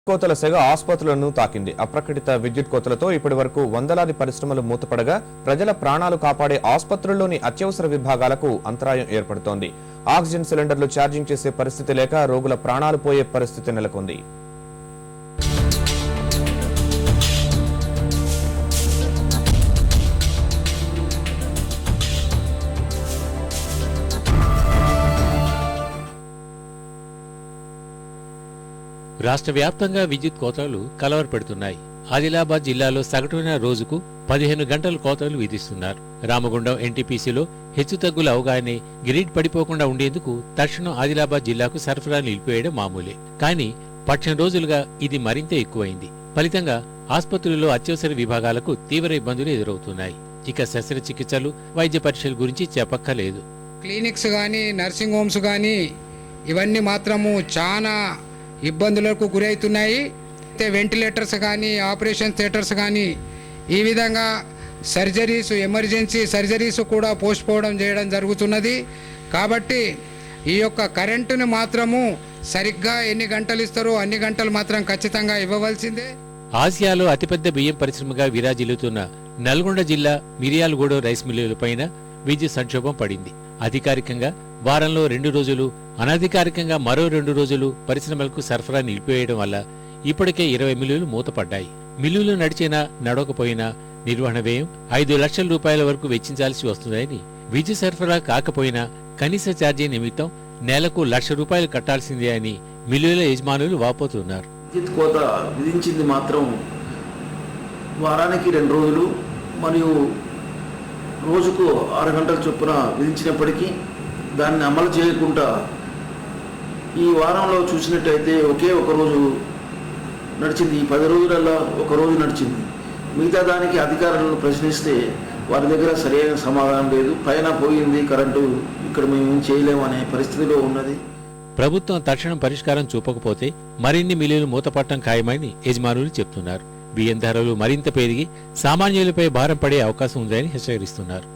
కోతల సెగ ఆసుపత్రులను తాకింది. అప్రకటిత విద్యుత్ కోతలతో ఇప్పటి వరకు వందలాది పరిశ్రమలు మూతపడగా ప్రజల ప్రాణాలు కాపాడే ఆసుపత్రుల్లోని అత్యవసర విభాగాలకు అంతరాయం ఏర్పడుతోంది. ఆక్సిజన్ సిలిండర్లు ఛార్జింగ్ చేసే పరిస్థితి లేక రోగుల ప్రాణాలు పోయే పరిస్థితి నెలకొంది. రాష్ట్ర వ్యాప్తంగా విద్యుత్ కోతలు కలవరపెడుతున్నాయి. ఆదిలాబాద్ జిల్లాలో సగటున రోజుకు 15 గంటల కోతలు విధిస్తున్నారు. రామగుండం ఎన్టీపీసీలో హెచ్చుతగ్గులు అవగానే గ్రిడ్ పడిపోకుండా ఉండేందుకు తక్షణం ఆదిలాబాద్ జిల్లాకు సరఫరా నిలిపివేయడం మామూలే. కానీ పక్షం రోజులుగా ఇది మరింత ఎక్కువైంది. ఫలితంగా ఆసుపత్రుల్లో అత్యవసర విభాగాలకు తీవ్ర ఇబ్బందులు ఎదురవుతున్నాయి. ఇక శస్త్రచికిత్సలు, వైద్య పరీక్షల గురించి చెప్పక్కర్లేదు. క్లినిక్స్ కానీ, నర్సింగ్ హోమ్స్ కానీ ఇవన్నీ మాత్రము చాలా ఇబ్బందులకు గురవుతున్నాయి. వెంటిలేటర్స్ కానీ, ఆపరేషన్ థియేటర్స్ కానీ, ఈ విధంగా సర్జరీస్, ఎమర్జెన్సీ సర్జరీస్ కూడా పోస్ట్పోవడం చేయడం జరుగుతున్నది. కాబట్టి ఈ యొక్క కరెంటుని మాత్రము సరిగ్గా ఎన్ని గంటలు ఇస్తారో అన్ని గంటలు మాత్రం ఖచ్చితంగా ఇవ్వవలసిందే. ఆసియాలో అతిపెద్ద బియ్యం పరిశ్రమగా విరాజిల్లుతున్న నల్గొండ జిల్లా మిర్యాలగూడెం రైస్ మిల్లులపైన విద్యుత్ సంక్షోభం పడింది. అధికారికంగా వారంలో 2 రోజులు, అనధికారికంగా మరో 2 రోజులు పరిశ్రమలకు సరఫరా నిలిపివేయడం వల్ల ఇప్పటికే 20 మిల్లులు మూతపడ్డాయి. మిల్లులు నడిచినా నడవకపోయినా నిర్వహణ వ్యయం 5 లక్షల రూపాయల వరకు వెచ్చించాల్సి వస్తుందని, విద్యుత్ సరఫరా కాకపోయినా కనీస ఛార్జీ నిమిత్తం నెలకు 1 లక్ష రూపాయలు కట్టాల్సిందే అని మిల్లుల యజమానులు వాపోతున్నారు. విద్యుత్ కోత విధించింది మాత్రం వారానికి 2 రోజులు మరియు రోజుకు 6 గంటల చొప్పున విధించినప్పటికీ దాన్ని అమలు చేయకుండా ఈ వారంలో చూసినట్టయితే ఒకే ఒక రోజు నడిచింది. ఈ 10 రోజులలో ఒక రోజు నడిచింది. మిగతా దానికి అధికారులను ప్రశ్నిస్తే వారి దగ్గర సరైన సమాధానం లేదు. పైన పోయింది కరెంటు, ఇక్కడ మేము ఏం చేయలేమనే పరిస్థితిలో ఉన్నది. ప్రభుత్వం తక్షణం పరిష్కారం చూపకపోతే మరిన్ని మిల్లులు మూతపట్టడం ఖాయమని యజమానులు చెప్తున్నారు. బియ్యం ధరలు మరింత పెరిగి సామాన్యులపై భారం పడే అవకాశం ఉందని హెచ్చరిస్తున్నారు.